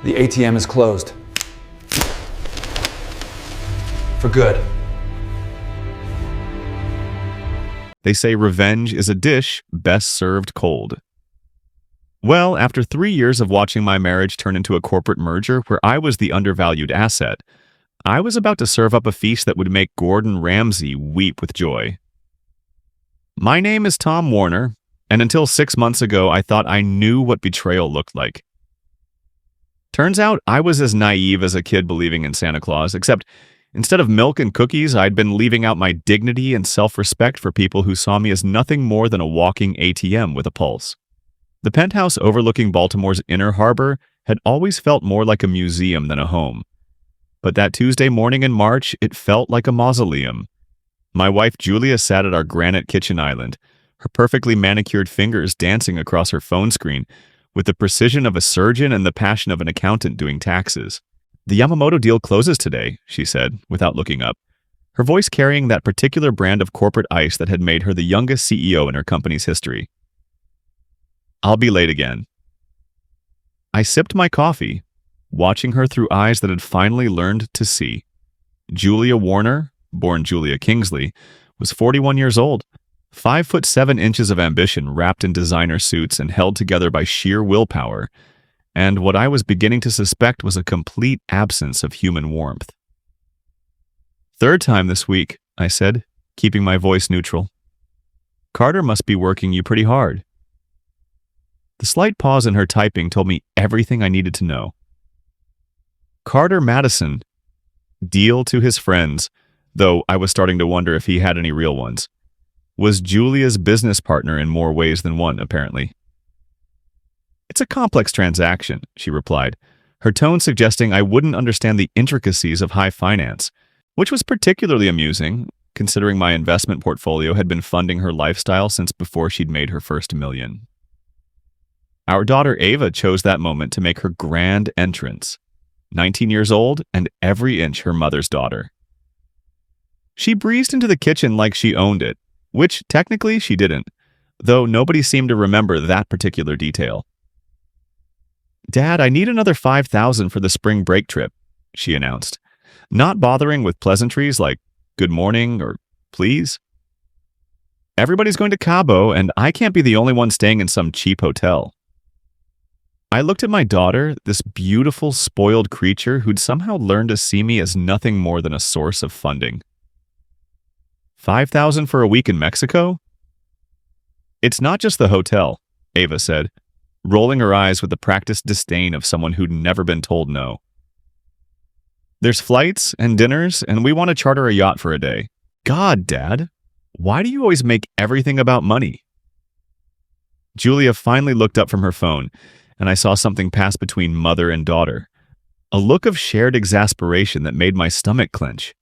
The ATM is closed. For good. They say revenge is a dish best served cold. Well, after 3 years of watching my marriage turn into a corporate merger where I was the undervalued asset, I was about to serve up a feast that would make Gordon Ramsay weep with joy. My name is Tom Warner, and until 6 months ago, I thought I knew what betrayal looked like. Turns out I was as naive as a kid believing in Santa Claus, except instead of milk and cookies, I'd been leaving out my dignity and self-respect for people who saw me as nothing more than a walking ATM with a pulse. The penthouse overlooking Baltimore's Inner Harbor had always felt more like a museum than a home. But that Tuesday morning in March, it felt like a mausoleum. My wife Julia sat at our granite kitchen island, her perfectly manicured fingers dancing across her phone screen with the precision of a surgeon and the passion of an accountant doing taxes. "The Yamamoto deal closes today," she said, without looking up, her voice carrying that particular brand of corporate ice that had made her the youngest CEO in her company's history. "I'll be late again." I sipped my coffee, watching her through eyes that had finally learned to see. Julia Warner, born Julia Kingsley, was 41 years old, 5'7" of ambition wrapped in designer suits and held together by sheer willpower, and what I was beginning to suspect was a complete absence of human warmth. "Third time this week," I said, keeping my voice neutral. "Carter must be working you pretty hard." The slight pause in her typing told me everything I needed to know. Carter Madison, deal to his friends, though I was starting to wonder if he had any real ones, was Julia's business partner in more ways than one, apparently. "It's a complex transaction," she replied, her tone suggesting I wouldn't understand the intricacies of high finance, which was particularly amusing, considering my investment portfolio had been funding her lifestyle since before she'd made her first million. Our daughter Ava chose that moment to make her grand entrance, 19 years old and every inch her mother's daughter. She breezed into the kitchen like she owned it, which technically she didn't, though nobody seemed to remember that particular detail. "Dad, I need another $5,000 for the spring break trip," she announced, not bothering with pleasantries like "good morning" or "please." "Everybody's going to Cabo, and I can't be the only one staying in some cheap hotel." I looked at my daughter, this beautiful, spoiled creature who'd somehow learned to see me as nothing more than a source of funding. "$5,000 for a week in Mexico?" "It's not just the hotel," Ava said, rolling her eyes with the practiced disdain of someone who'd never been told no. "There's flights and dinners, and we want to charter a yacht for a day." "God, Dad, why do you always make everything about money?" Julia finally looked up from her phone, and I saw something pass between mother and daughter, a look of shared exasperation that made my stomach clench.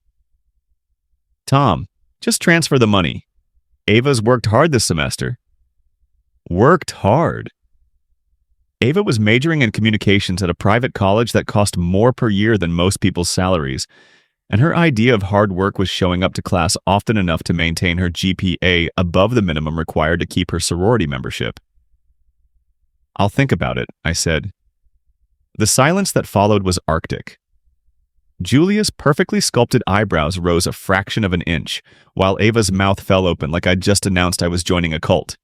"Tom, just transfer the money. Ava's worked hard this semester." Worked hard? Ava was majoring in communications at a private college that cost more per year than most people's salaries, and her idea of hard work was showing up to class often enough to maintain her GPA above the minimum required to keep her sorority membership. "I'll think about it," I said. The silence that followed was arctic. Julia's perfectly sculpted eyebrows rose a fraction of an inch, while Ava's mouth fell open like I'd just announced I was joining a cult.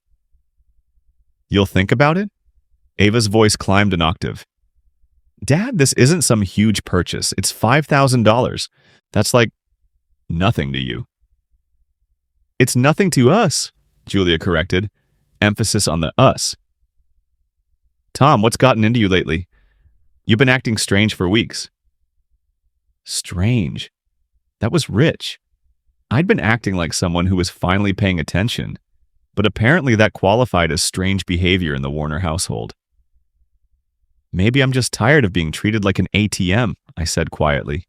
"You'll think about it?" Ava's voice climbed an octave. "Dad, this isn't some huge purchase. It's $5,000. That's like nothing to you." "It's nothing to us," Julia corrected, emphasis on the us. "Tom, what's gotten into you lately? You've been acting strange for weeks." Strange. That was rich. I'd been acting like someone who was finally paying attention, but apparently that qualified as strange behavior in the Warner household. "Maybe I'm just tired of being treated like an ATM," I said quietly.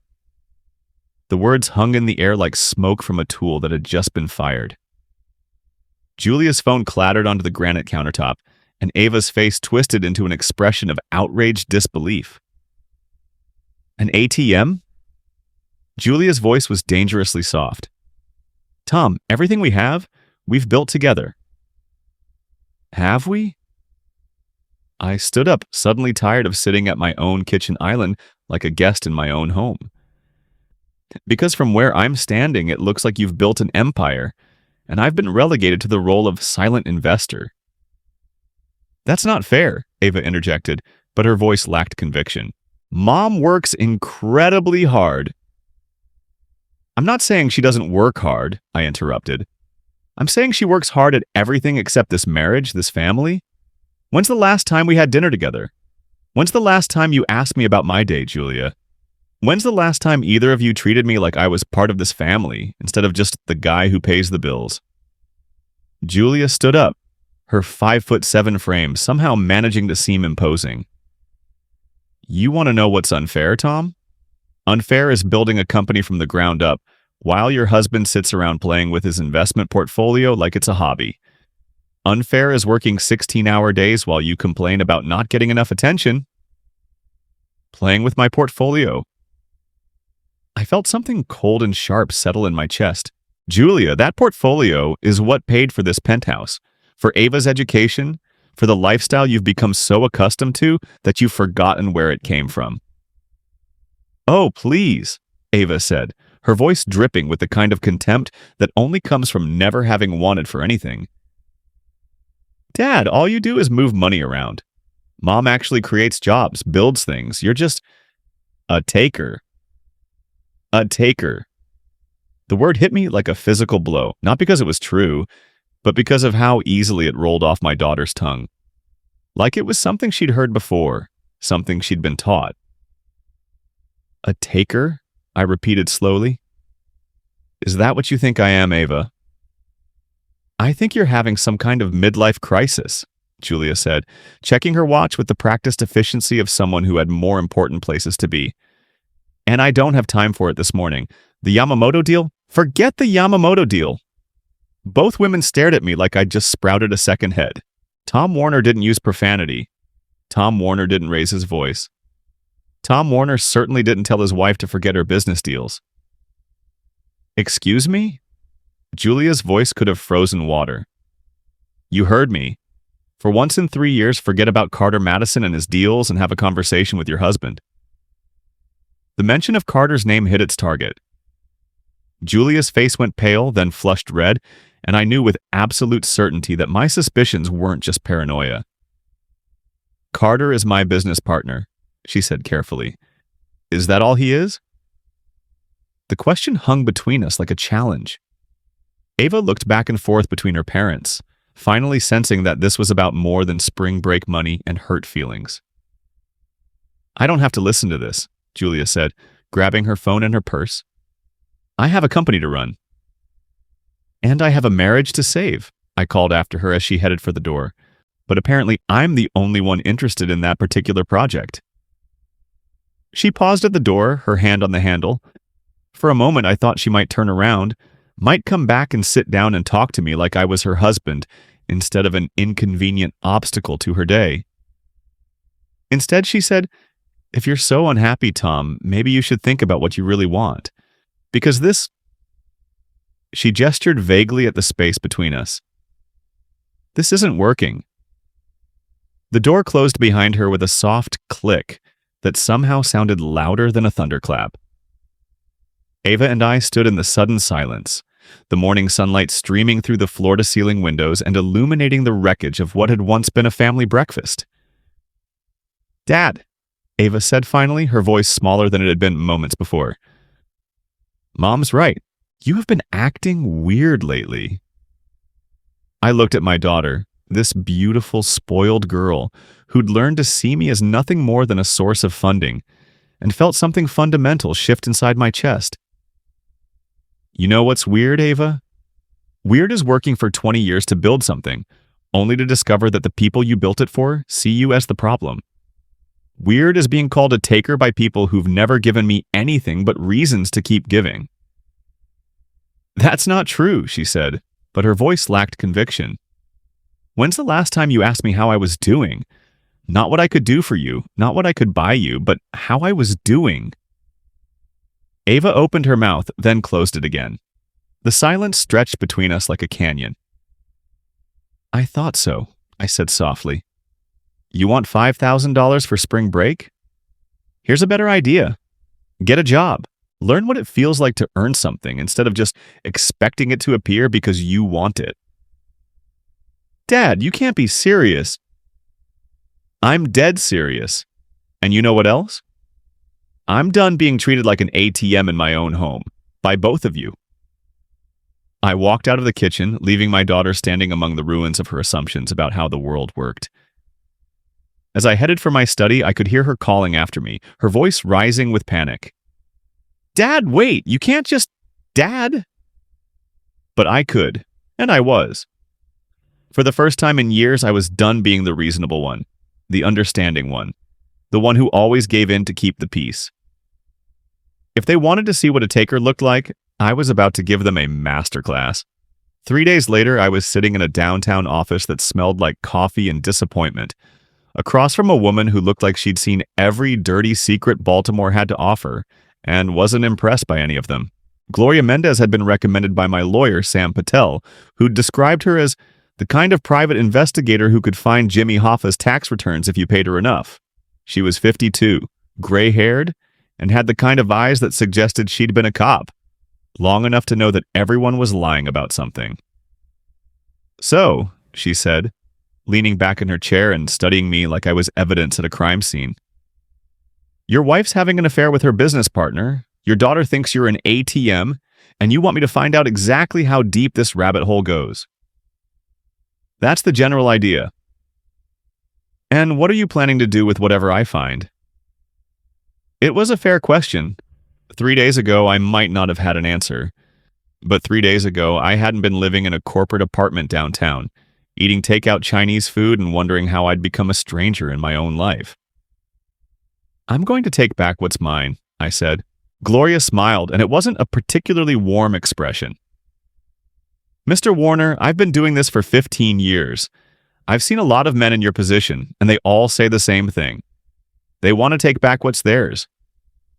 The words hung in the air like smoke from a tool that had just been fired. Julia's phone clattered onto the granite countertop, and Ava's face twisted into an expression of outraged disbelief. "An ATM?" Julia's voice was dangerously soft. "Tom, everything we have, we've built together." "Have we?" I stood up, suddenly tired of sitting at my own kitchen island like a guest in my own home. Because from where I'm standing, it looks like you've built an empire, and I've been relegated to the role of silent investor. That's not fair, Ava interjected, but her voice lacked conviction. Mom works incredibly hard. I'm not saying she doesn't work hard, I interrupted. I'm saying she works hard at everything except this marriage, this family. When's the last time we had dinner together? When's the last time you asked me about my day, Julia? When's the last time either of you treated me like I was part of this family instead of just the guy who pays the bills? Julia stood up, her 5'7" frame somehow managing to seem imposing. You want to know what's unfair, Tom? Unfair is building a company from the ground up while your husband sits around playing with his investment portfolio like it's a hobby. Unfair is working 16-hour days while you complain about not getting enough attention. Playing with my portfolio. I felt something cold and sharp settle in my chest. Julia, that portfolio is what paid for this penthouse, for Ava's education, for the lifestyle you've become so accustomed to that you've forgotten where it came from. Oh, please, Ava said, her voice dripping with the kind of contempt that only comes from never having wanted for anything. Dad, all you do is move money around. Mom actually creates jobs, builds things. You're just a taker. A taker. The word hit me like a physical blow, not because it was true, but because of how easily it rolled off my daughter's tongue. Like it was something she'd heard before, something she'd been taught. A taker? I repeated slowly. Is that what you think I am, Ava? I think you're having some kind of midlife crisis, Julia said, checking her watch with the practiced efficiency of someone who had more important places to be. And I don't have time for it this morning. The Yamamoto deal? Forget the Yamamoto deal. Both women stared at me like I'd just sprouted a second head. Tom Warner didn't use profanity. Tom Warner didn't raise his voice. Tom Warner certainly didn't tell his wife to forget her business deals. Excuse me? Julia's voice could have frozen water. You heard me. For once in 3 years, forget about Carter Madison and his deals and have a conversation with your husband. The mention of Carter's name hit its target. Julia's face went pale, then flushed red, and I knew with absolute certainty that my suspicions weren't just paranoia. Carter is my business partner, she said carefully. Is that all he is? The question hung between us like a challenge. Ava looked back and forth between her parents, finally sensing that this was about more than spring break money and hurt feelings. I don't have to listen to this, Julia said, grabbing her phone and her purse. I have a company to run. And I have a marriage to save, I called after her as she headed for the door. But apparently I'm the only one interested in that particular project. She paused at the door, her hand on the handle. For a moment I thought she might turn around, might come back and sit down and talk to me like I was her husband instead of an inconvenient obstacle to her day. Instead, she said, if you're so unhappy, Tom, maybe you should think about what you really want. Because this... She gestured vaguely at the space between us. This isn't working. The door closed behind her with a soft click that somehow sounded louder than a thunderclap. Ava and I stood in the sudden silence, the morning sunlight streaming through the floor-to-ceiling windows and illuminating the wreckage of what had once been a family breakfast. Dad, Ava said finally, her voice smaller than it had been moments before. Mom's right. You have been acting weird lately. I looked at my daughter, this beautiful, spoiled girl who'd learned to see me as nothing more than a source of funding, and felt something fundamental shift inside my chest. You know what's weird, Ava? Weird is working for 20 years to build something, only to discover that the people you built it for see you as the problem. Weird is being called a taker by people who've never given me anything but reasons to keep giving. That's not true, she said, but her voice lacked conviction. When's the last time you asked me how I was doing? Not what I could do for you, not what I could buy you, but how I was doing. Ava opened her mouth, then closed it again. The silence stretched between us like a canyon. I thought so, I said softly. You want $5,000 for spring break? Here's a better idea. Get a job. Learn what it feels like to earn something instead of just expecting it to appear because you want it. Dad, you can't be serious. I'm dead serious. And you know what else? I'm done being treated like an ATM in my own home, by both of you. I walked out of the kitchen, leaving my daughter standing among the ruins of her assumptions about how the world worked. As I headed for my study, I could hear her calling after me, her voice rising with panic. Dad, wait! You can't just... Dad! But I could, and I was. For the first time in years, I was done being the reasonable one, the understanding one, the one who always gave in to keep the peace. If they wanted to see what a taker looked like, I was about to give them a masterclass. 3 days later, I was sitting in a downtown office that smelled like coffee and disappointment, across from a woman who looked like she'd seen every dirty secret Baltimore had to offer and wasn't impressed by any of them. Gloria Mendez had been recommended by my lawyer, Sam Patel, who described her as the kind of private investigator who could find Jimmy Hoffa's tax returns if you paid her enough. She was 52, gray-haired, and had the kind of eyes that suggested she'd been a cop, long enough to know that everyone was lying about something. So, she said, leaning back in her chair and studying me like I was evidence at a crime scene. Your wife's having an affair with her business partner, your daughter thinks you're an ATM, and you want me to find out exactly how deep this rabbit hole goes. That's the general idea. And what are you planning to do with whatever I find? It was a fair question. 3 days ago, I might not have had an answer. But 3 days ago, I hadn't been living in a corporate apartment downtown, eating takeout Chinese food and wondering how I'd become a stranger in my own life. I'm going to take back what's mine, I said. Gloria smiled, and it wasn't a particularly warm expression. Mr. Warner, I've been doing this for 15 years. I've seen a lot of men in your position, and they all say the same thing. They want to take back what's theirs.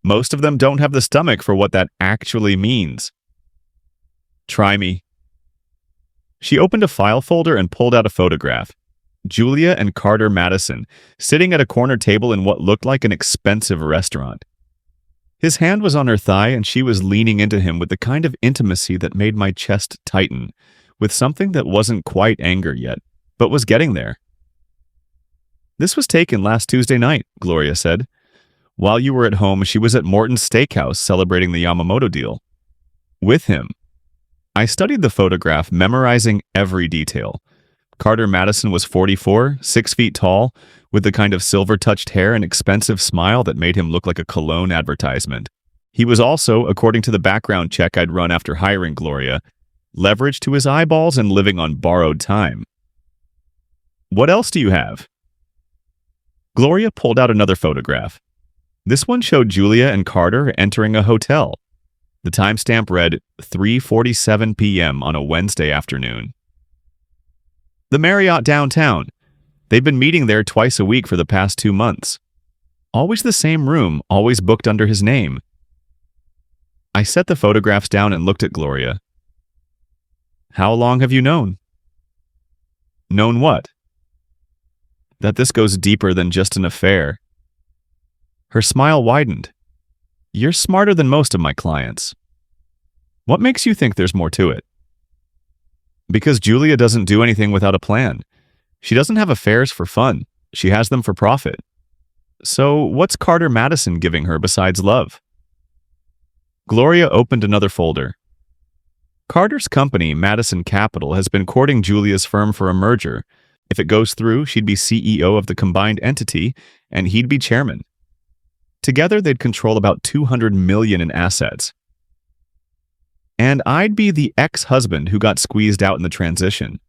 Most of them don't have the stomach for what that actually means. Try me. She opened a file folder and pulled out a photograph. Julia and Carter Madison, sitting at a corner table in what looked like an expensive restaurant. His hand was on her thigh, and she was leaning into him with the kind of intimacy that made my chest tighten, with something that wasn't quite anger yet, but was getting there. This was taken last Tuesday night, Gloria said. While you were at home, she was at Morton's Steakhouse celebrating the Yamamoto deal. With him. I studied the photograph, memorizing every detail. Carter Madison was 44, 6 feet tall, with the kind of silver-touched hair and expensive smile that made him look like a cologne advertisement. He was also, according to the background check I'd run after hiring Gloria, leveraged to his eyeballs and living on borrowed time. What else do you have? Gloria pulled out another photograph. This one showed Julia and Carter entering a hotel. The timestamp read 3:47 p.m. on a Wednesday afternoon. The Marriott downtown. They've been meeting there twice a week for the past 2 months. Always the same room, always booked under his name. I set the photographs down and looked at Gloria. How long have you known? Known what? That this goes deeper than just an affair. Her smile widened. You're smarter than most of my clients. What makes you think there's more to it? Because Julia doesn't do anything without a plan. She doesn't have affairs for fun. She has them for profit. So what's Carter Madison giving her besides love? Gloria opened another folder. Carter's company, Madison Capital, has been courting Julia's firm for a merger. If it goes through, she'd be CEO of the combined entity, and he'd be chairman. Together, they'd control about $200 million in assets. And I'd be the ex-husband who got squeezed out in the transition.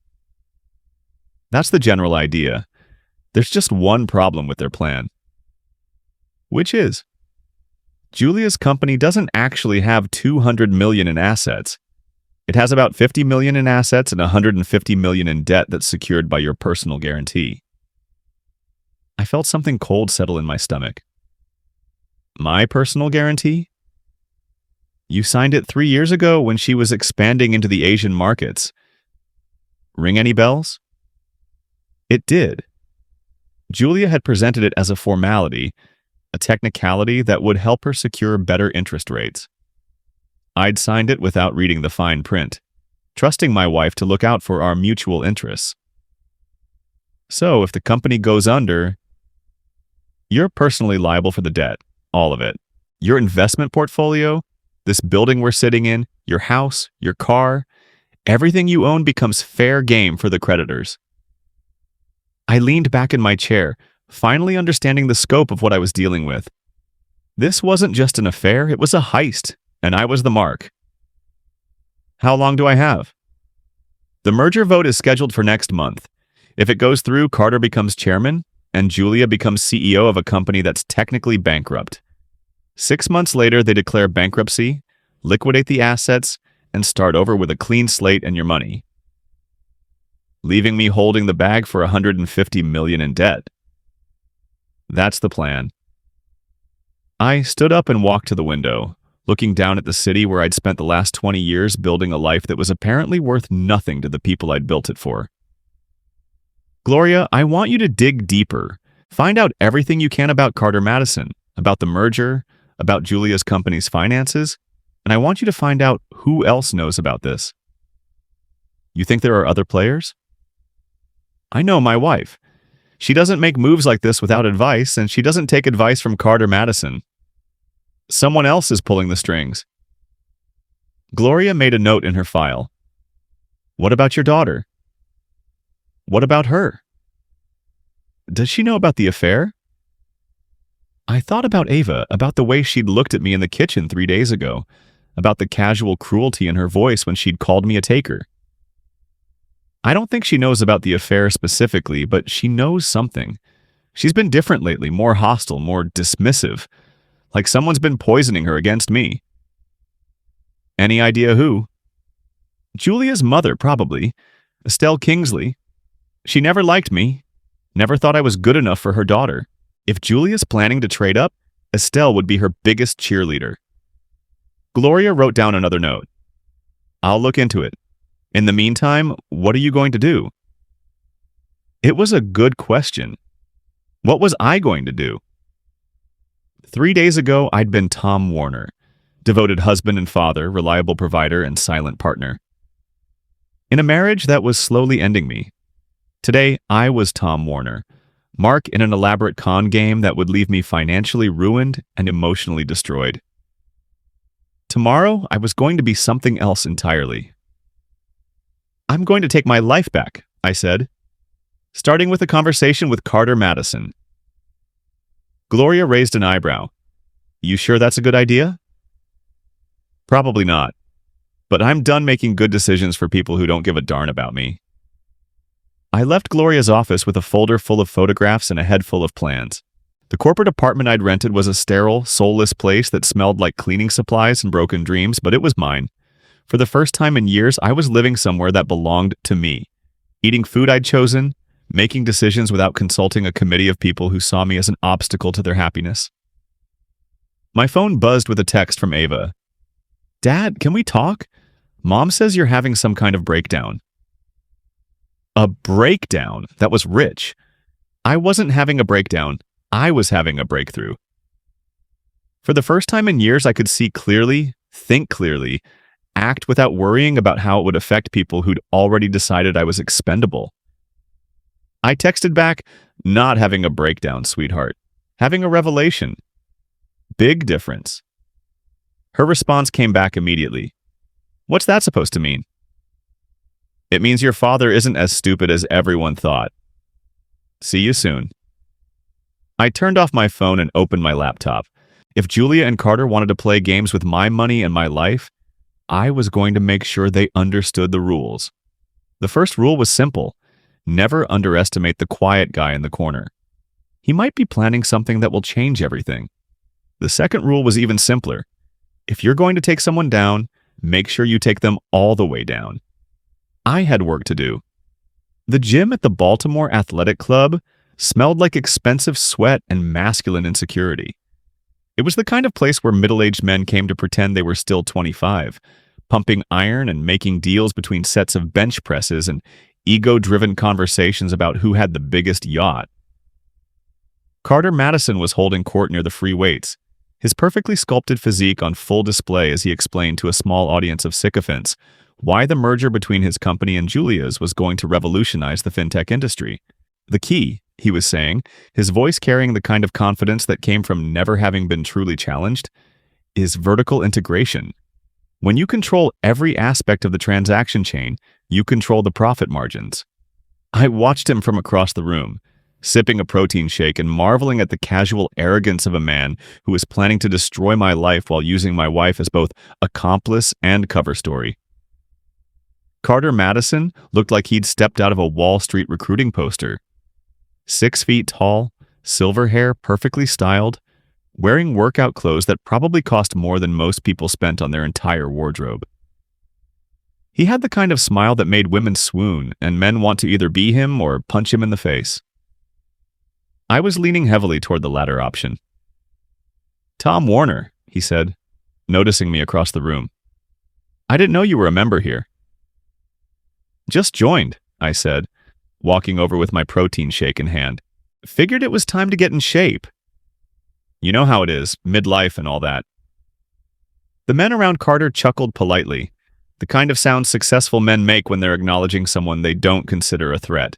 That's the general idea. There's just one problem with their plan. Which is, Julia's company doesn't actually have $200 million in assets. It has about $50 million in assets and $150 million in debt that's secured by your personal guarantee. I felt something cold settle in my stomach. My personal guarantee? You signed it 3 years ago when she was expanding into the Asian markets. Ring any bells? It did. Julia had presented it as a formality, a technicality that would help her secure better interest rates. I'd signed it without reading the fine print, trusting my wife to look out for our mutual interests. So, if the company goes under, you're personally liable for the debt, all of it. Your investment portfolio, this building we're sitting in, your house, your car, everything you own becomes fair game for the creditors. I leaned back in my chair, finally understanding the scope of what I was dealing with. This wasn't just an affair, it was a heist, and I was the mark. How long do I have? The merger vote is scheduled for next month. If it goes through, Carter becomes chairman, and Julia becomes CEO of a company that's technically bankrupt. 6 months later, they declare bankruptcy, liquidate the assets, and start over with a clean slate and your money, leaving me holding the bag for $150 million in debt. That's the plan. I stood up and walked to the window, looking down at the city where I'd spent the last 20 years building a life that was apparently worth nothing to the people I'd built it for. Gloria, I want you to dig deeper. Find out everything you can about Carter Madison, about the merger, about Julia's company's finances, and I want you to find out who else knows about this. You think there are other players? I know my wife. She doesn't make moves like this without advice, and she doesn't take advice from Carter Madison. Someone else is pulling the strings. Gloria made a note in her file. What about your daughter? What about her? Does she know about the affair? I thought about Ava, about the way she'd looked at me in the kitchen 3 days ago, about the casual cruelty in her voice when she'd called me a taker. I don't think she knows about the affair specifically, but she knows something. She's been different lately, more hostile, more dismissive, like someone's been poisoning her against me. Any idea who? Julia's mother, probably. Estelle Kingsley. She never liked me, never thought I was good enough for her daughter. If Julia's planning to trade up, Estelle would be her biggest cheerleader. Gloria wrote down another note. I'll look into it. In the meantime, what are you going to do? It was a good question. What was I going to do? 3 days ago, I'd been Tom Warner, devoted husband and father, reliable provider, and silent partner. In a marriage that was slowly ending me. Today, I was Tom Warner, Mark in an elaborate con game that would leave me financially ruined and emotionally destroyed. Tomorrow, I was going to be something else entirely. I'm going to take my life back, I said, starting with a conversation with Carter Madison. Gloria raised an eyebrow. You sure that's a good idea? Probably not, but I'm done making good decisions for people who don't give a darn about me. I left Gloria's office with a folder full of photographs and a head full of plans. The corporate apartment I'd rented was a sterile, soulless place that smelled like cleaning supplies and broken dreams, but it was mine. For the first time in years, I was living somewhere that belonged to me, eating food I'd chosen, making decisions without consulting a committee of people who saw me as an obstacle to their happiness. My phone buzzed with a text from Ava. Dad, can we talk? Mom says you're having some kind of breakdown. A breakdown? That was rich. I wasn't having a breakdown. I was having a breakthrough. For the first time in years, I could see clearly, think clearly, act without worrying about how it would affect people who'd already decided I was expendable. I texted back, not having a breakdown, sweetheart. Having a revelation. Big difference. Her response came back immediately. What's that supposed to mean? It means your father isn't as stupid as everyone thought. See you soon. I turned off my phone and opened my laptop. If Julia and Carter wanted to play games with my money and my life, I was going to make sure they understood the rules. The first rule was simple. Never underestimate the quiet guy in the corner. He might be planning something that will change everything. The second rule was even simpler. If you're going to take someone down, make sure you take them all the way down. I had work to do. The gym at the Baltimore Athletic Club smelled like expensive sweat and masculine insecurity. It was the kind of place where middle-aged men came to pretend they were still 25, pumping iron and making deals between sets of bench presses and ego-driven conversations about who had the biggest yacht. Carter Madison was holding court near the free weights, his perfectly sculpted physique on full display as he explained to a small audience of sycophants why the merger between his company and Julia's was going to revolutionize the fintech industry. The key, he was saying, his voice carrying the kind of confidence that came from never having been truly challenged, is vertical integration. When you control every aspect of the transaction chain, you control the profit margins. I watched him from across the room, sipping a protein shake and marveling at the casual arrogance of a man who was planning to destroy my life while using my wife as both accomplice and cover story. Carter Madison looked like he'd stepped out of a Wall Street recruiting poster. 6 feet tall, silver hair perfectly styled, wearing workout clothes that probably cost more than most people spent on their entire wardrobe. He had the kind of smile that made women swoon and men want to either be him or punch him in the face. I was leaning heavily toward the latter option. "Tom Warner," he said, noticing me across the room. "I didn't know you were a member here." "Just joined," I said, walking over with my protein shake in hand. "Figured it was time to get in shape. You know how it is, midlife and all that." The men around Carter chuckled politely, the kind of sound successful men make when they're acknowledging someone they don't consider a threat.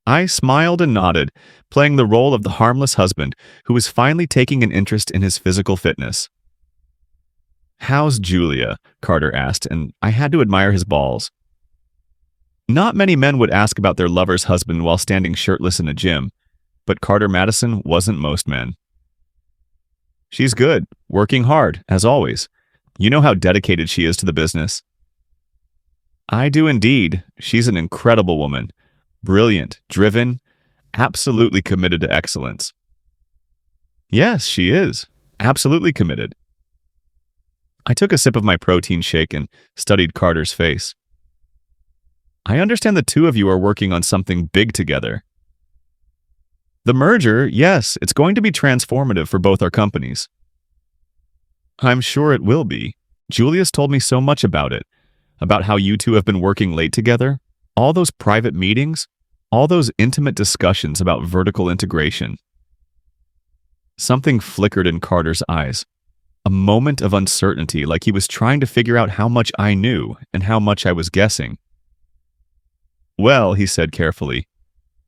I smiled and nodded, playing the role of the harmless husband who was finally taking an interest in his physical fitness. "How's Julia?" Carter asked, and I had to admire his balls. Not many men would ask about their lover's husband while standing shirtless in a gym, but Carter Madison wasn't most men. "She's good, working hard, as always. You know how dedicated she is to the business." "I do indeed. She's an incredible woman. Brilliant, driven, absolutely committed to excellence." "Yes, she is. Absolutely committed." I took a sip of my protein shake and studied Carter's face. "I understand the two of you are working on something big together." "The merger, yes, it's going to be transformative for both our companies." "I'm sure it will be. Julia's told me so much about it, about how you two have been working late together, all those private meetings, all those intimate discussions about vertical integration." Something flickered in Carter's eyes, a moment of uncertainty, like he was trying to figure out how much I knew and how much I was guessing. "Well," he said carefully,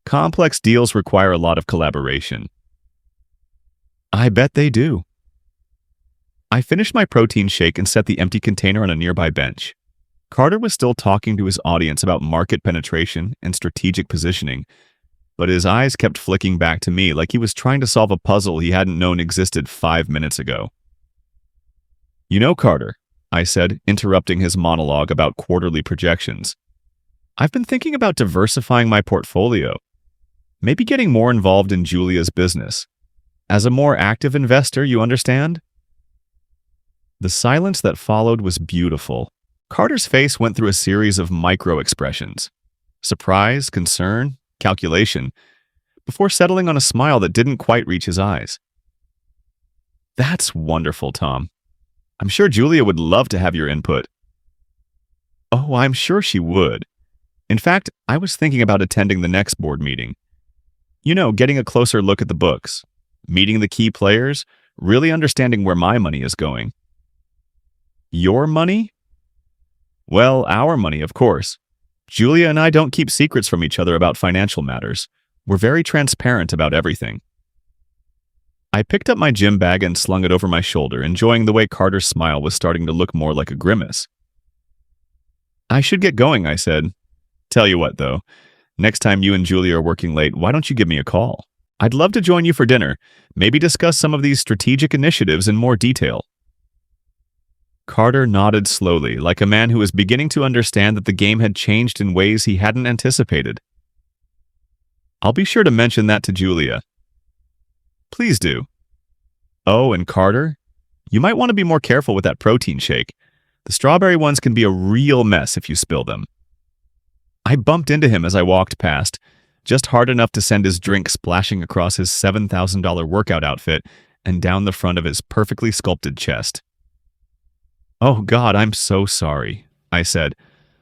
"complex deals require a lot of collaboration." "I bet they do." I finished my protein shake and set the empty container on a nearby bench. Carter was still talking to his audience about market penetration and strategic positioning, but his eyes kept flicking back to me like he was trying to solve a puzzle he hadn't known existed 5 minutes ago. "You know, Carter," I said, interrupting his monologue about quarterly projections, "I've been thinking about diversifying my portfolio, maybe getting more involved in Julia's business. As a more active investor, you understand?" The silence that followed was beautiful. Carter's face went through a series of micro-expressions: surprise, concern, calculation, before settling on a smile that didn't quite reach his eyes. "That's wonderful, Tom. I'm sure Julia would love to have your input." "Oh, I'm sure she would. In fact, I was thinking about attending the next board meeting. You know, getting a closer look at the books, meeting the key players, really understanding where my money is going." "Your money?" "Well, our money, of course. Julia and I don't keep secrets from each other about financial matters. We're very transparent about everything." I picked up my gym bag and slung it over my shoulder, enjoying the way Carter's smile was starting to look more like a grimace. "I should get going," I said. "Tell you what, though, next time you and Julia are working late, why don't you give me a call? I'd love to join you for dinner, maybe discuss some of these strategic initiatives in more detail." Carter nodded slowly, like a man who was beginning to understand that the game had changed in ways he hadn't anticipated. "I'll be sure to mention that to Julia." "Please do." "Oh, and Carter, you might want to be more careful with that protein shake. The strawberry ones can be a real mess if you spill them." I bumped into him as I walked past, just hard enough to send his drink splashing across his $7,000 workout outfit and down the front of his perfectly sculpted chest. "Oh God, I'm so sorry," I said,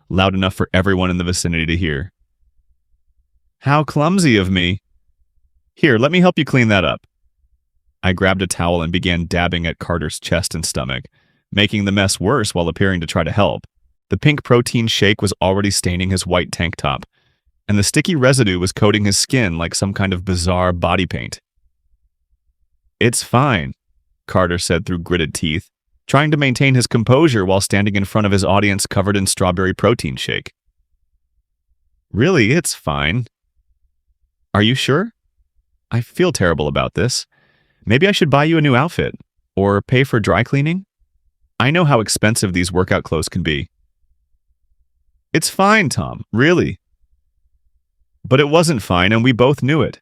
loud enough for everyone in the vicinity to hear. "How clumsy of me." Here, let me help you clean that up. I grabbed a towel and began dabbing at Carter's chest and stomach, making the mess worse while appearing to try to help. The pink protein shake was already staining his white tank top, and the sticky residue was coating his skin like some kind of bizarre body paint. It's fine, Carter said through gritted teeth, trying to maintain his composure while standing in front of his audience covered in strawberry protein shake. Really, it's fine. Are you sure? I feel terrible about this. Maybe I should buy you a new outfit, or pay for dry cleaning? I know how expensive these workout clothes can be. It's fine, Tom, really. But it wasn't fine, and we both knew it.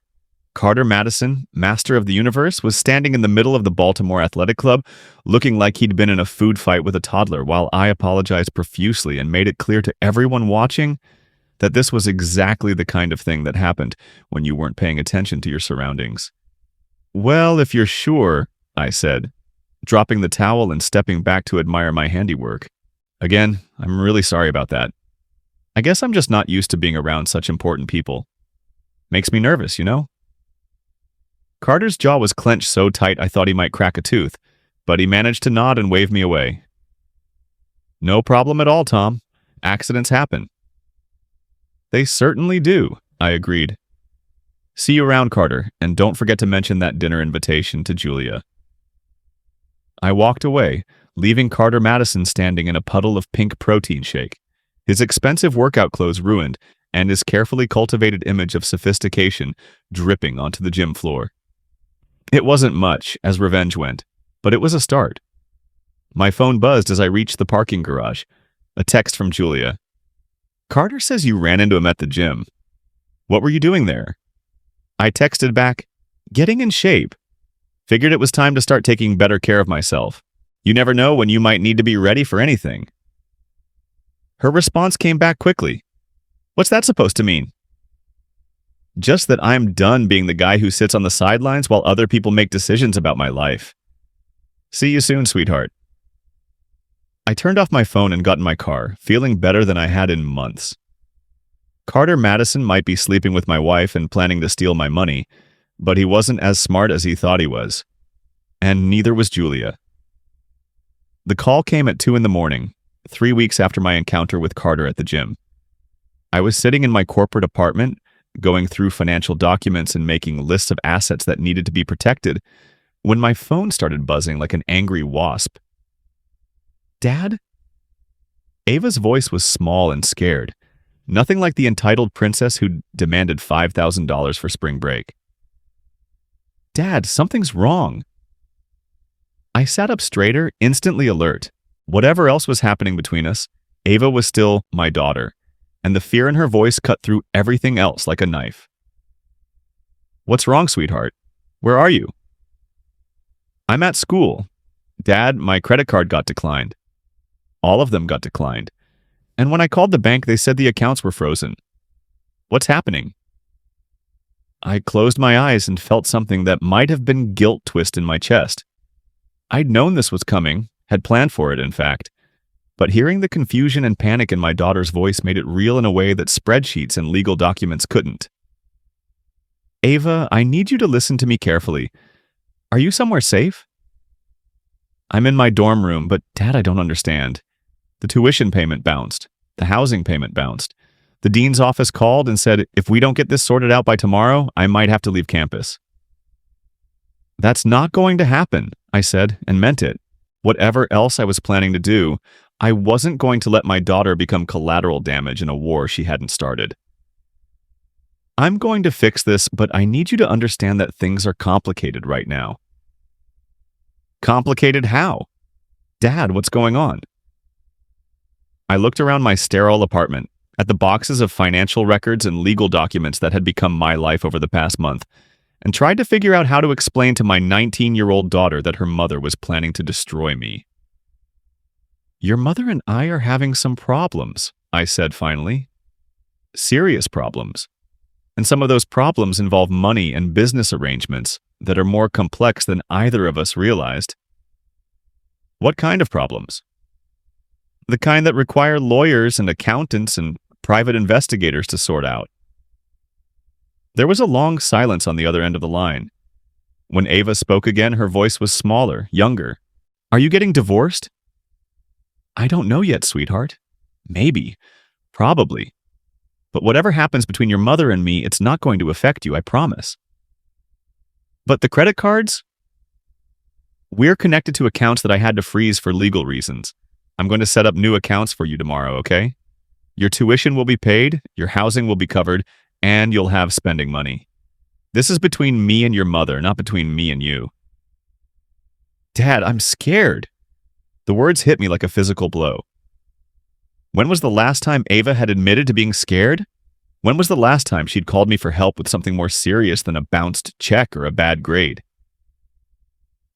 Carter Madison, master of the universe, was standing in the middle of the Baltimore Athletic Club, looking like he'd been in a food fight with a toddler, while I apologized profusely and made it clear to everyone watching that this was exactly the kind of thing that happened when you weren't paying attention to your surroundings. Well, if you're sure, I said, dropping the towel and stepping back to admire my handiwork. Again, I'm really sorry about that. I guess I'm just not used to being around such important people. Makes me nervous, you know? Carter's jaw was clenched so tight I thought he might crack a tooth, but he managed to nod and wave me away. No problem at all, Tom. Accidents happen. They certainly do, I agreed. See you around, Carter, and don't forget to mention that dinner invitation to Julia. I walked away, leaving Carter Madison standing in a puddle of pink protein shake, his expensive workout clothes ruined, and his carefully cultivated image of sophistication dripping onto the gym floor. It wasn't much, as revenge went, but it was a start. My phone buzzed as I reached the parking garage. A text from Julia. Carter says you ran into him at the gym. What were you doing there? I texted back, getting in shape. Figured it was time to start taking better care of myself. You never know when you might need to be ready for anything. Her response came back quickly. What's that supposed to mean? Just that I'm done being the guy who sits on the sidelines while other people make decisions about my life. See you soon, sweetheart. I turned off my phone and got in my car, feeling better than I had in months. Carter Madison might be sleeping with my wife and planning to steal my money, but he wasn't as smart as he thought he was. And neither was Julia. The call came at 2 a.m, 3 weeks after my encounter with Carter at the gym. I was sitting in my corporate apartment, going through financial documents and making lists of assets that needed to be protected, when my phone started buzzing like an angry wasp. Dad? Ava's voice was small and scared, nothing like the entitled princess who demanded $5,000 for spring break. Dad, something's wrong. I sat up straighter, instantly alert. Whatever else was happening between us, Ava was still my daughter, and the fear in her voice cut through everything else like a knife. What's wrong, sweetheart? Where are you? I'm at school. Dad, my credit card got declined. All of them got declined. And when I called the bank, they said the accounts were frozen. What's happening? I closed my eyes and felt something that might have been guilt twist in my chest. I'd known this was coming, had planned for it, in fact. But hearing the confusion and panic in my daughter's voice made it real in a way that spreadsheets and legal documents couldn't. Ava, I need you to listen to me carefully. Are you somewhere safe? I'm in my dorm room, but Dad, I don't understand. The tuition payment bounced. The housing payment bounced. The dean's office called and said, if we don't get this sorted out by tomorrow, I might have to leave campus. That's not going to happen, I said, and meant it. Whatever else I was planning to do, I wasn't going to let my daughter become collateral damage in a war she hadn't started. I'm going to fix this, but I need you to understand that things are complicated right now. Complicated how? Dad, what's going on? I looked around my sterile apartment, at the boxes of financial records and legal documents that had become my life over the past month, and tried to figure out how to explain to my 19-year-old daughter that her mother was planning to destroy me. Your mother and I are having some problems, I said finally. Serious problems. And some of those problems involve money and business arrangements that are more complex than either of us realized. What kind of problems? The kind that require lawyers and accountants and private investigators to sort out. There was a long silence on the other end of the line. When Ava spoke again, her voice was smaller, younger. Are you getting divorced? I don't know yet, sweetheart. Maybe. Probably. But whatever happens between your mother and me, it's not going to affect you, I promise. But the credit cards? We're connected to accounts that I had to freeze for legal reasons. I'm going to set up new accounts for you tomorrow, okay? Your tuition will be paid, your housing will be covered, and you'll have spending money. This is between me and your mother, not between me and you. Dad, I'm scared. The words hit me like a physical blow. When was the last time Ava had admitted to being scared? When was the last time she'd called me for help with something more serious than a bounced check or a bad grade?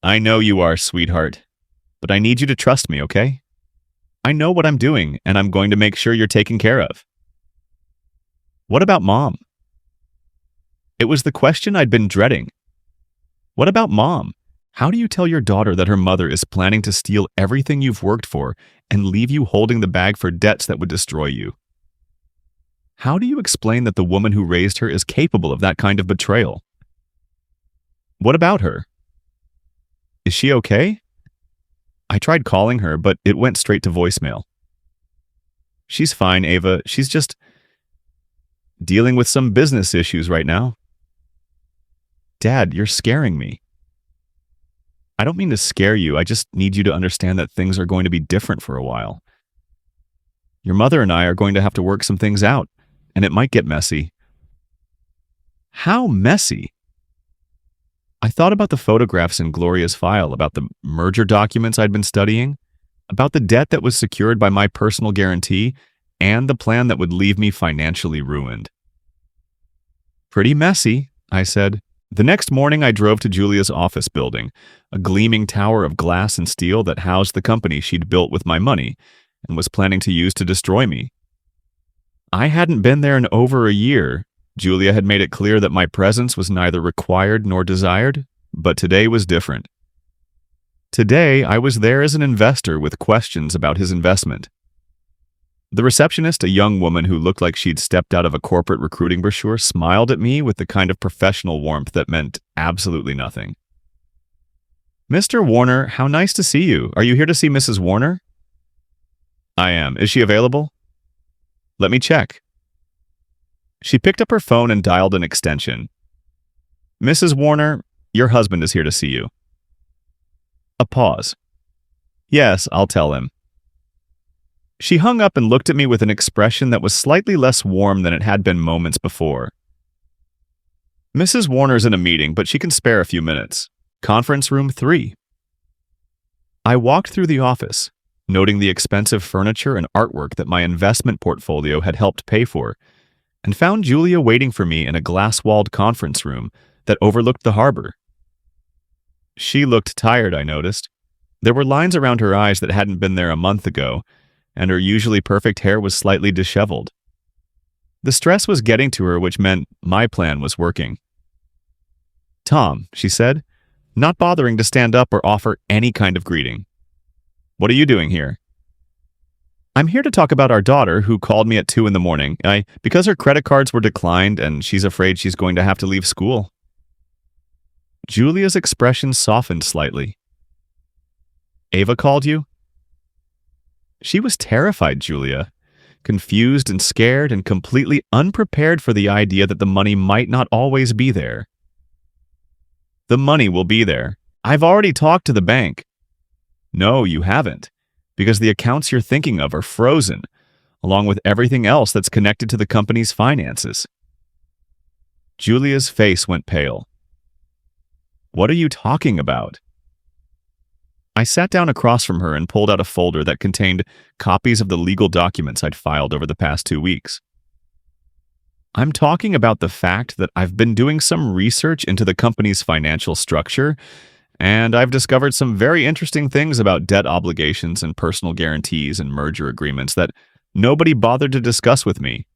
I know you are, sweetheart, but I need you to trust me, okay? I know what I'm doing, and I'm going to make sure you're taken care of. What about Mom? It was the question I'd been dreading. What about Mom? How do you tell your daughter that her mother is planning to steal everything you've worked for and leave you holding the bag for debts that would destroy you? How do you explain that the woman who raised her is capable of that kind of betrayal? What about her? Is she okay? I tried calling her, but it went straight to voicemail. She's fine, Ava. She's just dealing with some business issues right now. Dad, you're scaring me. I don't mean to scare you. I just need you to understand that things are going to be different for a while. Your mother and I are going to have to work some things out, and it might get messy. How messy? I thought about the photographs in Gloria's file, about the merger documents I'd been studying, about the debt that was secured by my personal guarantee, and the plan that would leave me financially ruined. Pretty messy, I said. The next morning, I drove to Julia's office building, a gleaming tower of glass and steel that housed the company she'd built with my money and was planning to use to destroy me. I hadn't been there in over a year. Julia had made it clear that my presence was neither required nor desired, but today was different. Today, I was there as an investor with questions about his investment. The receptionist, a young woman who looked like she'd stepped out of a corporate recruiting brochure, smiled at me with the kind of professional warmth that meant absolutely nothing. Mr. Warner, how nice to see you. Are you here to see Mrs. Warner? I am. Is she available? Let me check. She picked up her phone and dialed an extension. Mrs. Warner, your husband is here to see you. A pause. Yes, I'll tell him. She hung up and looked at me with an expression that was slightly less warm than it had been moments before. Mrs. Warner's in a meeting, but she can spare a few minutes. Conference room 3. I walked through the office, noting the expensive furniture and artwork that my investment portfolio had helped pay for, and found Julia waiting for me in a glass-walled conference room that overlooked the harbor. She looked tired, I noticed. There were lines around her eyes that hadn't been there a month ago, and her usually perfect hair was slightly disheveled. The stress was getting to her, which meant my plan was working. Tom, she said, not bothering to stand up or offer any kind of greeting. What are you doing here? I'm here to talk about our daughter who called me at 2 a.m. Because her credit cards were declined and she's afraid she's going to have to leave school. Julia's expression softened slightly. Ava called you? She was terrified, Julia, confused and scared and completely unprepared for the idea that the money might not always be there. The money will be there. I've already talked to the bank. No, you haven't, because the accounts you're thinking of are frozen, along with everything else that's connected to the company's finances. Julia's face went pale. What are you talking about? I sat down across from her and pulled out a folder that contained copies of the legal documents I'd filed over the past 2 weeks. I'm talking about the fact that I've been doing some research into the company's financial structure, and I've discovered some very interesting things about debt obligations and personal guarantees and merger agreements that nobody bothered to discuss with me.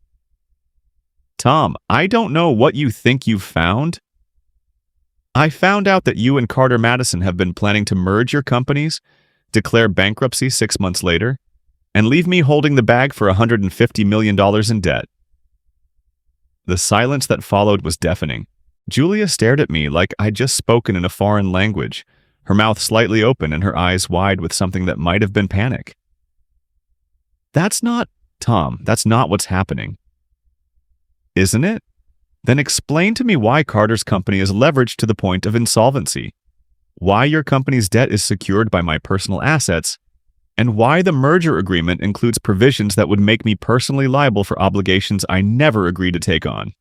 Tom, I don't know what you think you've found. I found out that you and Carter Madison have been planning to merge your companies, declare bankruptcy 6 months later, and leave me holding the bag for $150 million in debt. The silence that followed was deafening. Julia stared at me like I'd just spoken in a foreign language, her mouth slightly open and her eyes wide with something that might have been panic. Tom, that's not what's happening. Isn't it? Then explain to me why Carter's company is leveraged to the point of insolvency, why your company's debt is secured by my personal assets, and why the merger agreement includes provisions that would make me personally liable for obligations I never agreed to take on.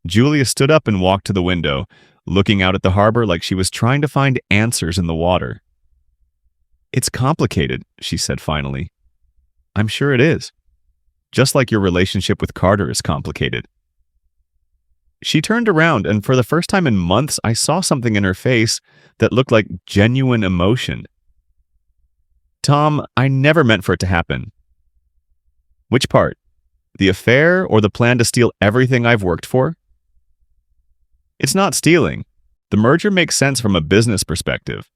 Julia stood up and walked to the window, looking out at the harbor like she was trying to find answers in the water. It's complicated, she said finally. I'm sure it is. Just like your relationship with Carter is complicated. She turned around, and for the first time in months, I saw something in her face that looked like genuine emotion. Tom, I never meant for it to happen. Which part? The affair or the plan to steal everything I've worked for? It's not stealing. The merger makes sense from a business perspective.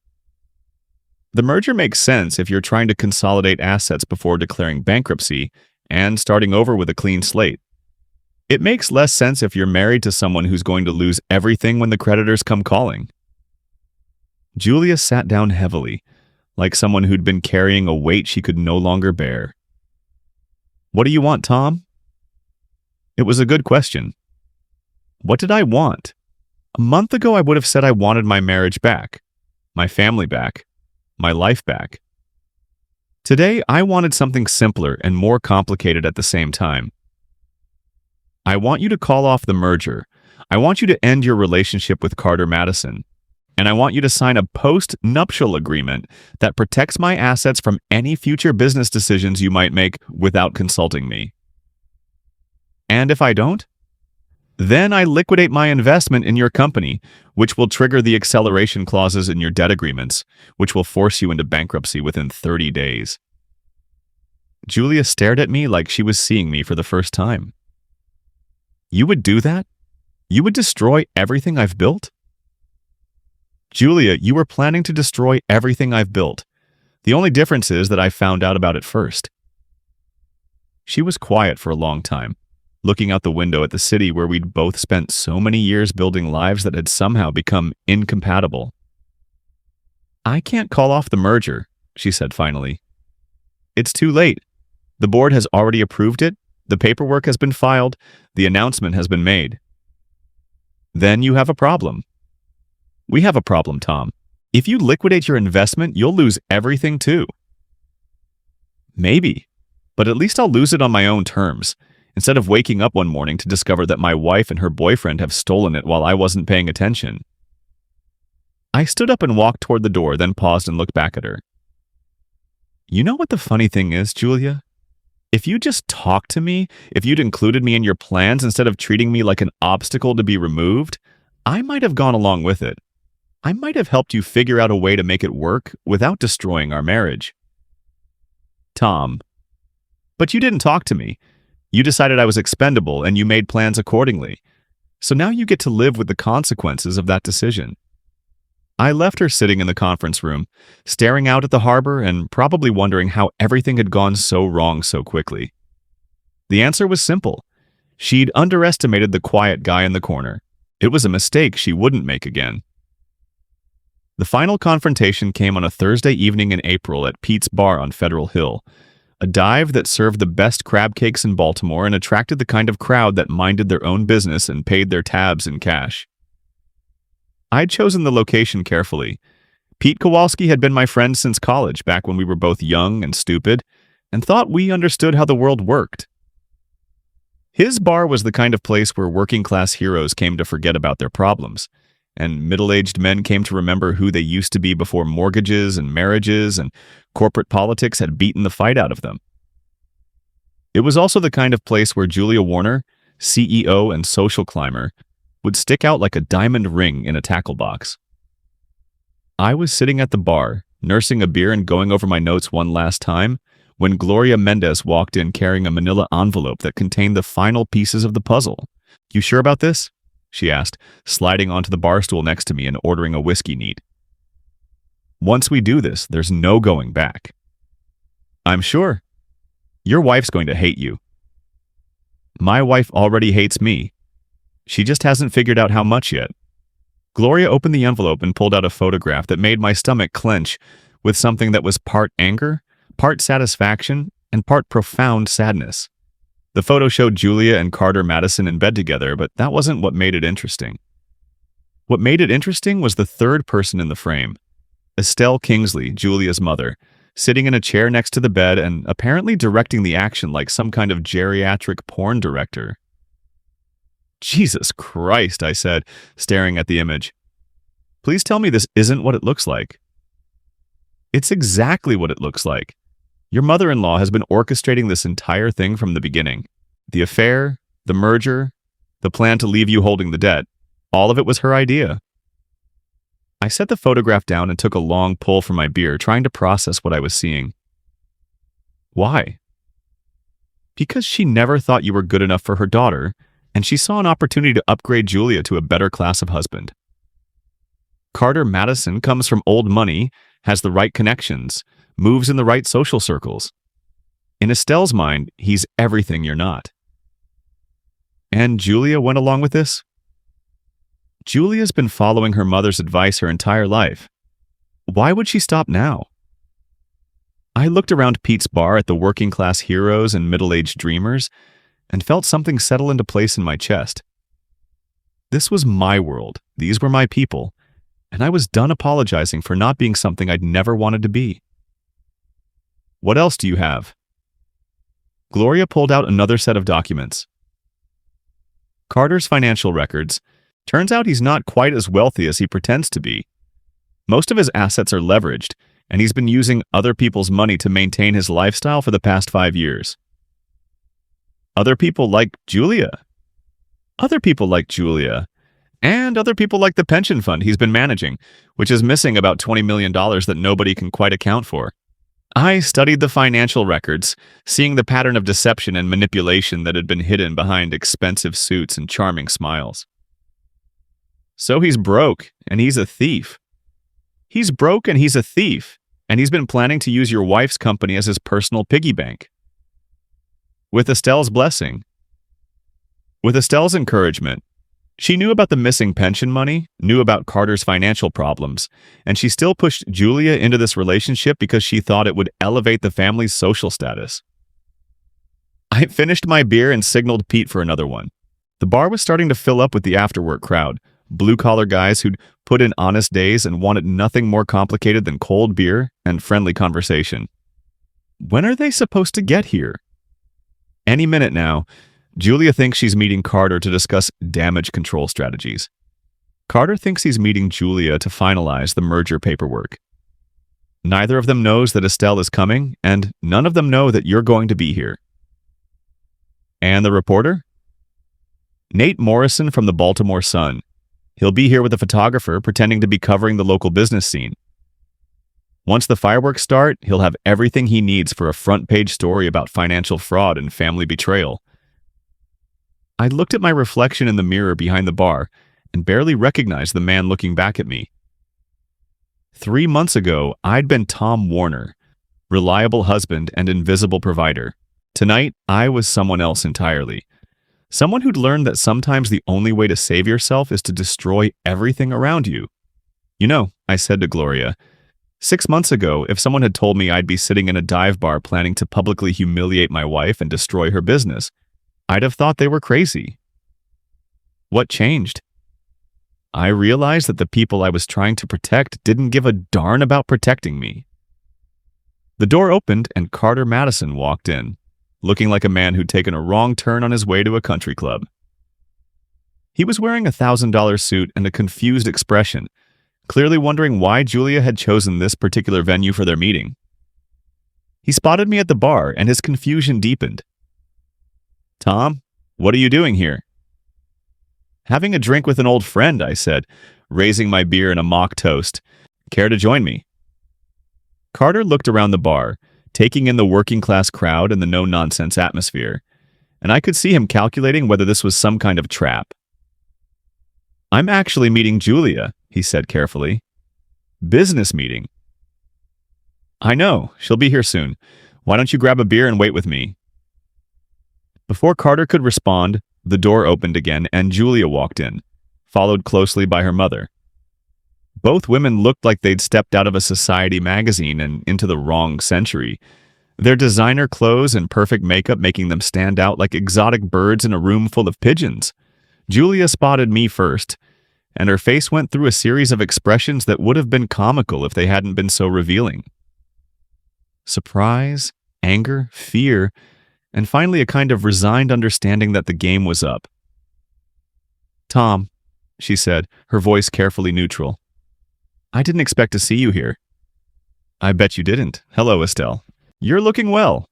The merger makes sense if you're trying to consolidate assets before declaring bankruptcy and starting over with a clean slate. It makes less sense if you're married to someone who's going to lose everything when the creditors come calling. Julia sat down heavily, like someone who'd been carrying a weight she could no longer bear. What do you want, Tom? It was a good question. What did I want? A month ago, I would have said I wanted my marriage back, my family back, my life back. Today, I wanted something simpler and more complicated at the same time. I want you to call off the merger. I want you to end your relationship with Carter Madison. And I want you to sign a post-nuptial agreement that protects my assets from any future business decisions you might make without consulting me. And if I don't? Then I liquidate my investment in your company, which will trigger the acceleration clauses in your debt agreements, which will force you into bankruptcy within 30 days. Julia stared at me like she was seeing me for the first time. You would do that? You would destroy everything I've built? Julia, you were planning to destroy everything I've built. The only difference is that I found out about it first. She was quiet for a long time, looking out the window at the city where we'd both spent so many years building lives that had somehow become incompatible. I can't call off the merger, she said finally. It's too late. The board has already approved it, the paperwork has been filed, the announcement has been made. Then you have a problem. We have a problem, Tom. If you liquidate your investment, you'll lose everything too. Maybe, but at least I'll lose it on my own terms, instead of waking up one morning to discover that my wife and her boyfriend have stolen it while I wasn't paying attention. I stood up and walked toward the door, then paused and looked back at her. You know what the funny thing is, Julia? If you just talked to me, if you'd included me in your plans instead of treating me like an obstacle to be removed, I might have gone along with it. I might have helped you figure out a way to make it work without destroying our marriage. Tom. But you didn't talk to me. You decided I was expendable and you made plans accordingly. So now you get to live with the consequences of that decision. I left her sitting in the conference room, staring out at the harbor and probably wondering how everything had gone so wrong so quickly. The answer was simple. She'd underestimated the quiet guy in the corner. It was a mistake she wouldn't make again. The final confrontation came on a Thursday evening in April at Pete's Bar on Federal Hill, a dive that served the best crab cakes in Baltimore and attracted the kind of crowd that minded their own business and paid their tabs in cash. I'd chosen the location carefully. Pete Kowalski had been my friend since college, back when we were both young and stupid, and thought we understood how the world worked. His bar was the kind of place where working-class heroes came to forget about their problems, and middle-aged men came to remember who they used to be before mortgages and marriages and corporate politics had beaten the fight out of them. It was also the kind of place where Julia Warner, CEO and social climber, would stick out like a diamond ring in a tackle box. I was sitting at the bar, nursing a beer and going over my notes one last time, when Gloria Mendez walked in carrying a manila envelope that contained the final pieces of the puzzle. You sure about this? She asked, sliding onto the bar stool next to me and ordering a whiskey neat. Once we do this, there's no going back. I'm sure. Your wife's going to hate you. My wife already hates me. She just hasn't figured out how much yet. Gloria opened the envelope and pulled out a photograph that made my stomach clench with something that was part anger, part satisfaction, and part profound sadness. The photo showed Julia and Carter Madison in bed together, but that wasn't what made it interesting. What made it interesting was the third person in the frame, Estelle Kingsley, Julia's mother, sitting in a chair next to the bed and apparently directing the action like some kind of geriatric porn director. Jesus Christ, I said, staring at the image. Please tell me this isn't what it looks like. It's exactly what it looks like. Your mother-in-law has been orchestrating this entire thing from the beginning. The affair, the merger, the plan to leave you holding the debt. All of it was her idea. I set the photograph down and took a long pull from my beer, trying to process what I was seeing. Why? Because she never thought you were good enough for her daughter, and she saw an opportunity to upgrade Julia to a better class of husband. Carter Madison comes from old money, has the right connections, moves in the right social circles. In Estelle's mind, he's everything you're not. And Julia went along with this? Julia's been following her mother's advice her entire life. Why would she stop now? I looked around Pete's bar at the working-class heroes and middle-aged dreamers and felt something settle into place in my chest. This was my world, these were my people, and I was done apologizing for not being something I'd never wanted to be. What else do you have? Gloria pulled out another set of documents. Carter's financial records. Turns out he's not quite as wealthy as he pretends to be. Most of his assets are leveraged, and he's been using other people's money to maintain his lifestyle for the past 5 years. Other people like Julia. Other people like Julia. And other people like the pension fund he's been managing, which is missing about $20 million that nobody can quite account for. I studied the financial records, seeing the pattern of deception and manipulation that had been hidden behind expensive suits and charming smiles. So he's broke, and he's a thief. He's broke and he's a thief, and he's been planning to use your wife's company as his personal piggy bank. With Estelle's blessing. With Estelle's encouragement. She knew about the missing pension money, knew about Carter's financial problems, and she still pushed Julia into this relationship because she thought it would elevate the family's social status. I finished my beer and signaled Pete for another one. The bar was starting to fill up with the after-work crowd, blue-collar guys who'd put in honest days and wanted nothing more complicated than cold beer and friendly conversation. When are they supposed to get here? Any minute now. Julia thinks she's meeting Carter to discuss damage control strategies. Carter thinks he's meeting Julia to finalize the merger paperwork. Neither of them knows that Estelle is coming, and none of them know that you're going to be here. And the reporter? Nate Morrison from the Baltimore Sun. He'll be here with a photographer pretending to be covering the local business scene. Once the fireworks start, he'll have everything he needs for a front-page story about financial fraud and family betrayal. I looked at my reflection in the mirror behind the bar and barely recognized the man looking back at me. 3 months ago, I'd been Tom Warner, reliable husband and invisible provider. Tonight, I was someone else entirely. Someone who'd learned that sometimes the only way to save yourself is to destroy everything around you. You know, I said to Gloria, 6 months ago, if someone had told me I'd be sitting in a dive bar planning to publicly humiliate my wife and destroy her business, I'd have thought they were crazy. What changed? I realized that the people I was trying to protect didn't give a darn about protecting me. The door opened and Carter Madison walked in, looking like a man who'd taken a wrong turn on his way to a country club. He was wearing a $1,000 suit and a confused expression, clearly wondering why Julia had chosen this particular venue for their meeting. He spotted me at the bar and his confusion deepened. Tom, what are you doing here? Having a drink with an old friend, I said, raising my beer in a mock toast. Care to join me? Carter looked around the bar, taking in the working-class crowd and the no-nonsense atmosphere, and I could see him calculating whether this was some kind of trap. I'm actually meeting Julia, he said carefully. Business meeting. I know, she'll be here soon. Why don't you grab a beer and wait with me? Before Carter could respond, The door opened again, and Julia walked in, followed closely by her mother. Both women looked like they'd stepped out of a society magazine and into the wrong century, their designer clothes and perfect makeup making them stand out like exotic birds in a room full of pigeons. Julia spotted me first, and her face went through a series of expressions that would have been comical if they hadn't been so revealing. Surprise, anger, fear, and finally a kind of resigned understanding that the game was up. "Tom," she said, her voice carefully neutral. "I didn't expect to see you here." "I bet you didn't. Hello, Estelle. You're looking well."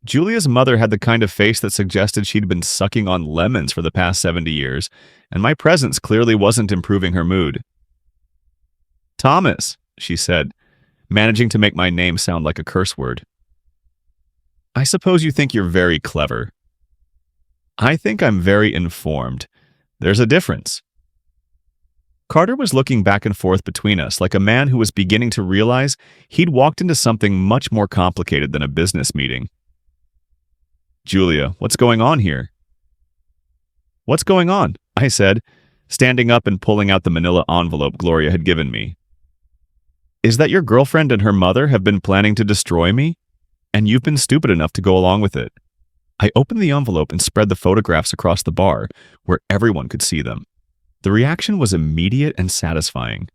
Julia's mother had the kind of face that suggested she'd been sucking on lemons for the past 70 years, and my presence clearly wasn't improving her mood. "Thomas," she said, managing to make my name sound like a curse word. "I suppose you think you're very clever." "I think I'm very informed. There's a difference." Carter was looking back and forth between us like a man who was beginning to realize he'd walked into something much more complicated than a business meeting. "Julia, what's going on here?" "What's going on?" I said, standing up and pulling out the manila envelope Gloria had given me. "Is that your girlfriend and her mother have been planning to destroy me? And you've been stupid enough to go along with it." I opened the envelope and spread the photographs across the bar, where everyone could see them. The reaction was immediate and satisfying.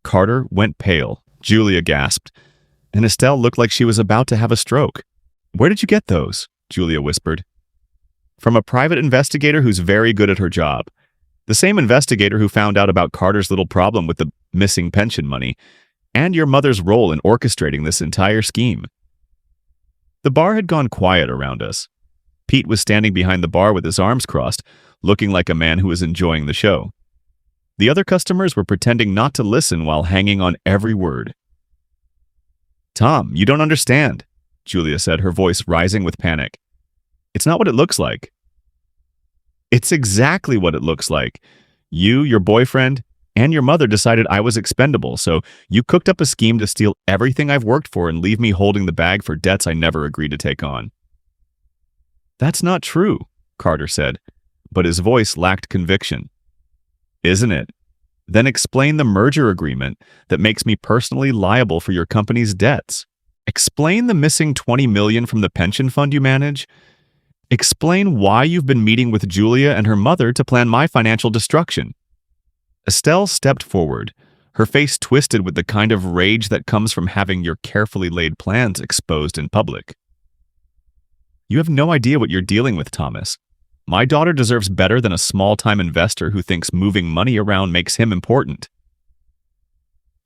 Carter went pale, Julia gasped, and Estelle looked like she was about to have a stroke. "Where did you get those?" Julia whispered. "From a private investigator who's very good at her job. The same investigator who found out about Carter's little problem with the missing pension money, and your mother's role in orchestrating this entire scheme." The bar had gone quiet around us. Pete was standing behind the bar with his arms crossed, looking like a man who was enjoying the show. The other customers were pretending not to listen while hanging on every word. "Tom, you don't understand," Julia said, her voice rising with panic. "It's not what it looks like." "It's exactly what it looks like. You, your boyfriend, and your mother decided I was expendable, so you cooked up a scheme to steal everything I've worked for and leave me holding the bag for debts I never agreed to take on." "That's not true," Carter said, but his voice lacked conviction. "Isn't it? Then explain the merger agreement that makes me personally liable for your company's debts. Explain the missing $20 million from the pension fund you manage. Explain why you've been meeting with Julia and her mother to plan my financial destruction." Estelle stepped forward, her face twisted with the kind of rage that comes from having your carefully laid plans exposed in public. "You have no idea what you're dealing with, Thomas. My daughter deserves better than a small-time investor who thinks moving money around makes him important."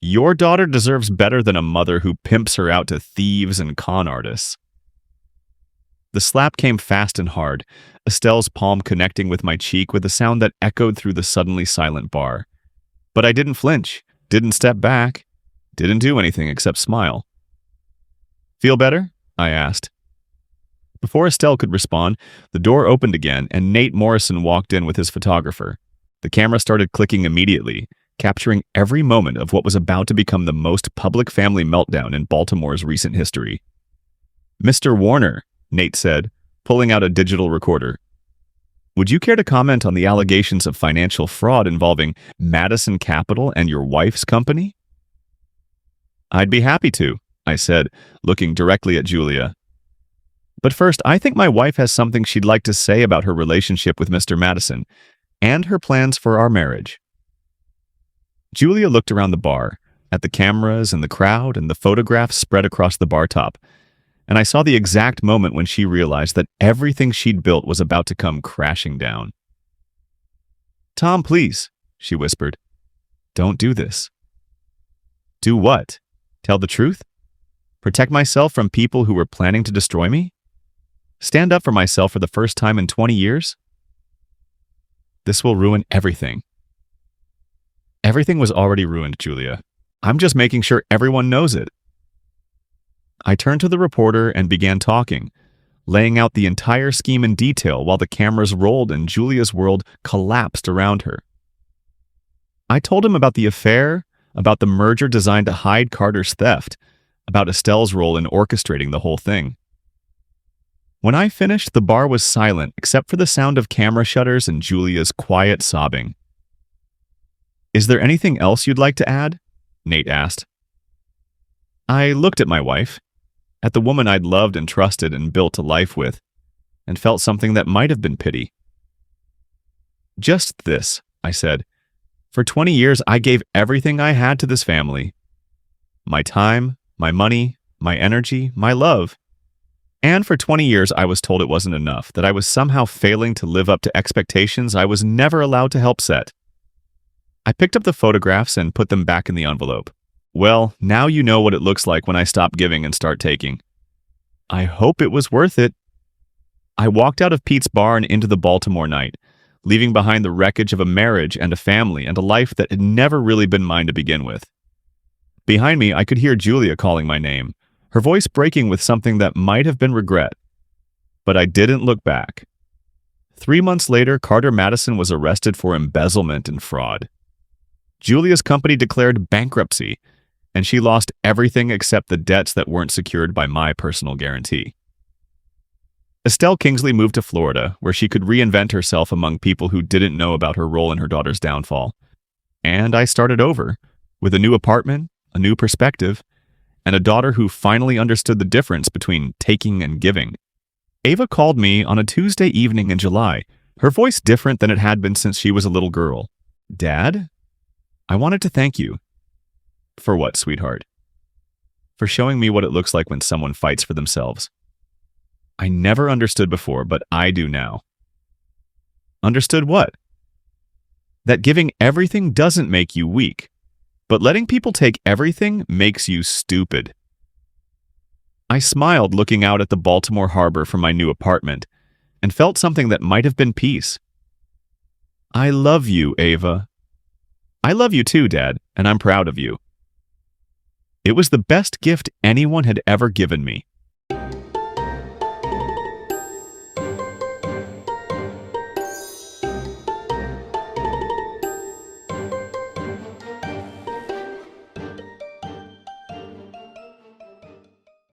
"Your daughter deserves better than a mother who pimps her out to thieves and con artists." The slap came fast and hard, Estelle's palm connecting with my cheek with a sound that echoed through the suddenly silent bar. But I didn't flinch, didn't step back, didn't do anything except smile. "Feel better?" I asked. Before Estelle could respond, the door opened again and Nate Morrison walked in with his photographer. The camera started clicking immediately, capturing every moment of what was about to become the most public family meltdown in Baltimore's recent history. "Mr. Warner," Nate said, pulling out a digital recorder, "would you care to comment on the allegations of financial fraud involving Madison Capital and your wife's company?" "I'd be happy to," I said, looking directly at Julia. "But first, I think my wife has something she'd like to say about her relationship with Mr. Madison and her plans for our marriage." Julia looked around the bar, at the cameras and the crowd and the photographs spread across the bar top, and I saw the exact moment when she realized that everything she'd built was about to come crashing down. "Tom, please," she whispered. "Don't do this." "Do what? Tell the truth? Protect myself from people who were planning to destroy me? Stand up for myself for the first time in 20 years? This will ruin everything." "Everything was already ruined, Julia. I'm just making sure everyone knows it." I turned to the reporter and began talking, laying out the entire scheme in detail while the cameras rolled and Julia's world collapsed around her. I told him about the affair, about the merger designed to hide Carter's theft, about Estelle's role in orchestrating the whole thing. When I finished, the bar was silent except for the sound of camera shutters and Julia's quiet sobbing. "Is there anything else you'd like to add?" Nate asked. I looked at my wife, at the woman I'd loved and trusted and built a life with, and felt something that might have been pity. "Just this," I said. "For 20 years, I gave everything I had to this family. My time, my money, my energy, my love. And for 20 years, I was told it wasn't enough, that I was somehow failing to live up to expectations I was never allowed to help set." I picked up the photographs and put them back in the envelope. "Well, now you know what it looks like when I stop giving and start taking. I hope it was worth it." I walked out of Pete's bar and into the Baltimore night, leaving behind the wreckage of a marriage and a family and a life that had never really been mine to begin with. Behind me, I could hear Julia calling my name, her voice breaking with something that might have been regret. But I didn't look back. 3 months later, Carter Madison was arrested for embezzlement and fraud. Julia's company declared bankruptcy, and she lost everything except the debts that weren't secured by my personal guarantee. Estelle Kingsley moved to Florida, where she could reinvent herself among people who didn't know about her role in her daughter's downfall. And I started over, with a new apartment, a new perspective, and a daughter who finally understood the difference between taking and giving. Ava called me on a Tuesday evening in July, her voice different than it had been since she was a little girl. "Dad, I wanted to thank you." "For what, sweetheart?" "For showing me what it looks like when someone fights for themselves. I never understood before, but I do now." "Understood what?" "That giving everything doesn't make you weak, but letting people take everything makes you stupid." I smiled looking out at the Baltimore harbor from my new apartment and felt something that might have been peace. "I love you, Ava." "I love you too, Dad, and I'm proud of you." It was the best gift anyone had ever given me.